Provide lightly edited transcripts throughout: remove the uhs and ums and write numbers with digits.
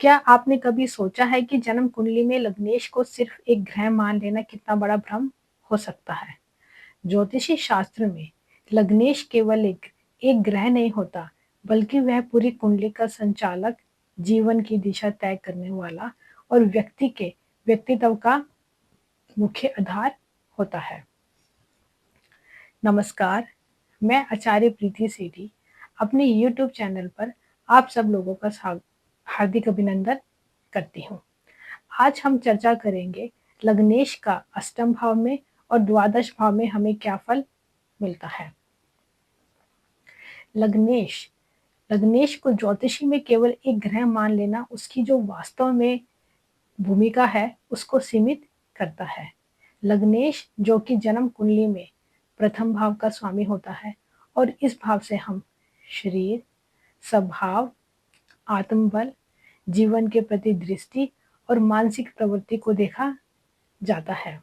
क्या आपने कभी सोचा है कि जन्म कुंडली में लग्नेश को सिर्फ एक ग्रह मान लेना कितना बड़ा भ्रम हो सकता है? ज्योतिषी शास्त्र में लग्नेश केवल एक ग्रह नहीं होता, बल्कि वह पूरी कुंडली का संचालक, जीवन की दिशा तय करने वाला और व्यक्ति के व्यक्तित्व का मुख्य आधार होता है। नमस्कार, मैं आचार्य प्रीति सेठी अपने YouTube चैनल पर आप सब लोगों का हार्दिक अभिनंदन करती हूँ। आज हम चर्चा करेंगे लग्नेश का अष्टम भाव में और द्वादश भाव में हमें क्या फल मिलता है। लग्नेश लग्नेश को ज्योतिषी में केवल एक ग्रह मान लेना उसकी जो वास्तव में भूमिका है उसको सीमित करता है। लग्नेश जो कि जन्म कुंडली में प्रथम भाव का स्वामी होता है और इस भाव से हम शरीर, स्वभाव, आत्मबल, जीवन के प्रति दृष्टि और मानसिक प्रवृत्ति को देखा जाता है।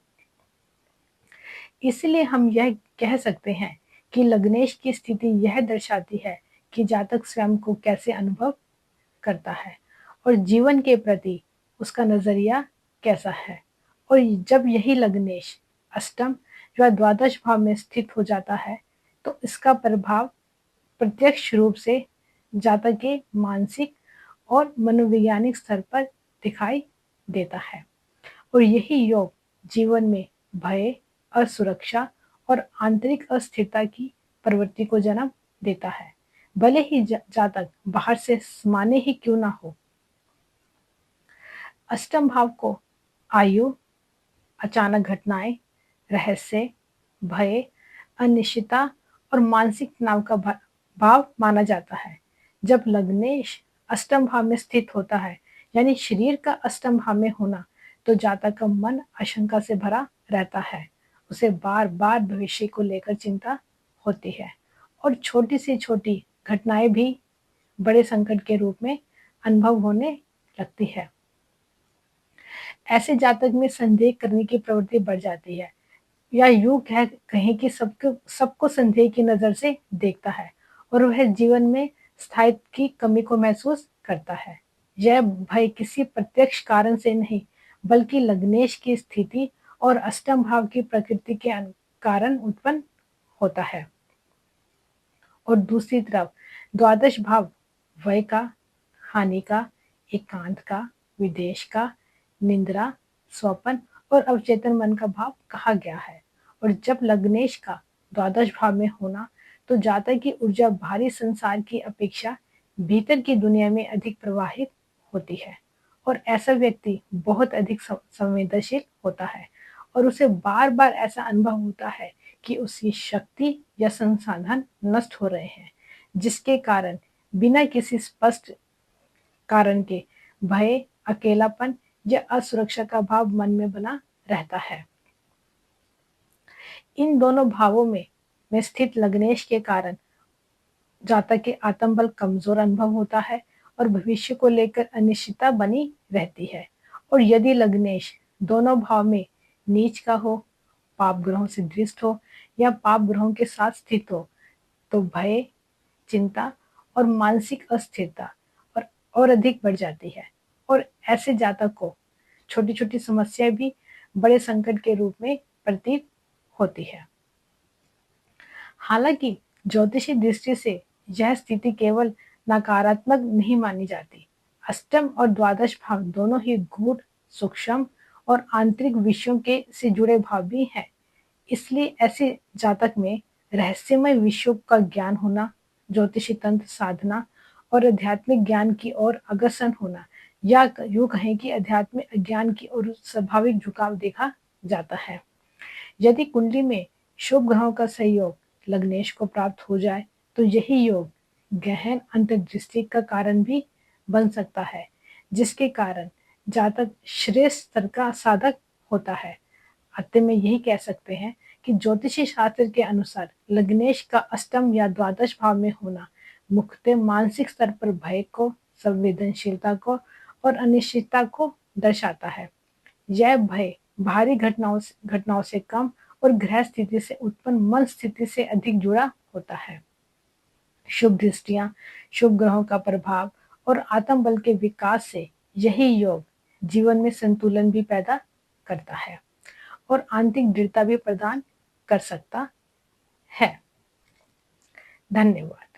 इसलिए हम यह कह सकते हैं कि लग्नेश की स्थिति यह दर्शाती है कि जातक स्वयं को कैसे अनुभव करता है और जीवन के प्रति उसका नजरिया कैसा है। और जब यही लग्नेश अष्टम या द्वादश भाव में स्थित हो जाता है तो इसका प्रभाव प्रत्यक्ष रूप से जातक के मानसिक और मनोवैज्ञानिक स्तर पर दिखाई देता है और यही योग जीवन में भय, असुरक्षा और आंतरिक अस्थिरता की प्रवृत्ति को जन्म देता है, भले ही जातक बाहर से माने ही क्यों ना हो। अष्टम भाव को आयु, अचानक घटनाएं, रहस्य, भय, अनिश्चितता और मानसिक तनाव का भाव माना जाता है। जब लग्नेश अष्टम भाव में स्थित होता है, यानी शरीर का अष्टम भाव में होना, तो जातक का मन आशंका से भरा रहता है। उसे बार बार भविष्य को लेकर चिंता होती है और छोटी से छोटी घटनाएं भी बड़े संकट के रूप में अनुभव होने लगती है। ऐसे जातक में संदेह करने की प्रवृत्ति बढ़ जाती है या यूं कहें कि सबको सबको संदेह की नजर से देखता है और वह जीवन में स्थायित्व की कमी को महसूस करता है। यह भय किसी प्रत्यक्ष कारण से नहीं, बल्कि लग्नेश की स्थिति और अष्टम भाव की प्रकृति के कारण उत्पन्न होता है। और दूसरी तरफ द्वादश भाव भय का, हानि का, एकांत का, विदेश का, निंद्रा, स्वपन और अवचेतन मन का भाव कहा गया है। और जब लग्नेश का द्वादश भाव में होना, तो जातक की ऊर्जा बाहरी संसार की अपेक्षा भीतर की दुनिया में अधिक प्रवाहित होती है और ऐसा व्यक्ति बहुत अधिक संवेदनशील होता है और उसे बार बार ऐसा अनुभव होता है कि उसकी शक्ति या संसाधन नष्ट हो रहे हैं, जिसके कारण बिना किसी स्पष्ट कारण के भय, अकेलापन या असुरक्षा का भाव मन में बना रहता है। इन दोनों भावों में स्थित लग्नेश के कारण जातक के आत्मबल कमजोर अनुभव होता है और भविष्य को लेकर अनिश्चितता बनी रहती है। और यदि लग्नेश दोनों भाव में नीच का हो, पाप ग्रहों से दृष्ट हो या पाप ग्रहों के साथ स्थित हो, तो भय, चिंता और मानसिक अस्थिरता और अधिक बढ़ जाती है और ऐसे जातक को छोटी छोटी समस्याएं भी बड़े संकट के रूप में प्रतीत होती है। हालांकि ज्योतिषी दृष्टि से यह स्थिति केवल नकारात्मक नहीं मानी जाती। अष्टम और द्वादश भाव दोनों ही गूढ़, सूक्ष्म और आंतरिक विषयों के से जुड़े भाव भी हैं। इसलिए ऐसे जातक में रहस्यमय विषयों का ज्ञान होना, ज्योतिषी तंत्र साधना और आध्यात्मिक ज्ञान की ओर अग्रसर होना, या यूं कहें कि आध्यात्मिक ज्ञान की ओर स्वाभाविक झुकाव देखा जाता है। यदि कुंडली में शुभ ग्रहों का सहयोग लग्नेश को प्राप्त हो जाए, तो यही योग गहन अंतर्दृष्टि का कारण भी बन सकता है, जिसके कारण जातक श्रेष्ठ स्तर का साधक होता है। अंत में यही कह सकते हैं कि ज्योतिषी शास्त्र के अनुसार लग्नेश का अष्टम या द्वादश भाव में होना मुख्यतः मानसिक स्तर पर भय को, संवेदनशीलता को और अनिश्चितता को दर्शाता है। यह भय बाहरी घटनाओं से कम और ग्रह स्थिति से उत्पन्न मन स्थिति से अधिक जुड़ा होता है। शुभ दृष्टियां, शुभ ग्रहों का प्रभाव और आत्म बल के विकास से यही योग जीवन में संतुलन भी पैदा करता है और आंतरिक दृढ़ता भी प्रदान कर सकता है। धन्यवाद।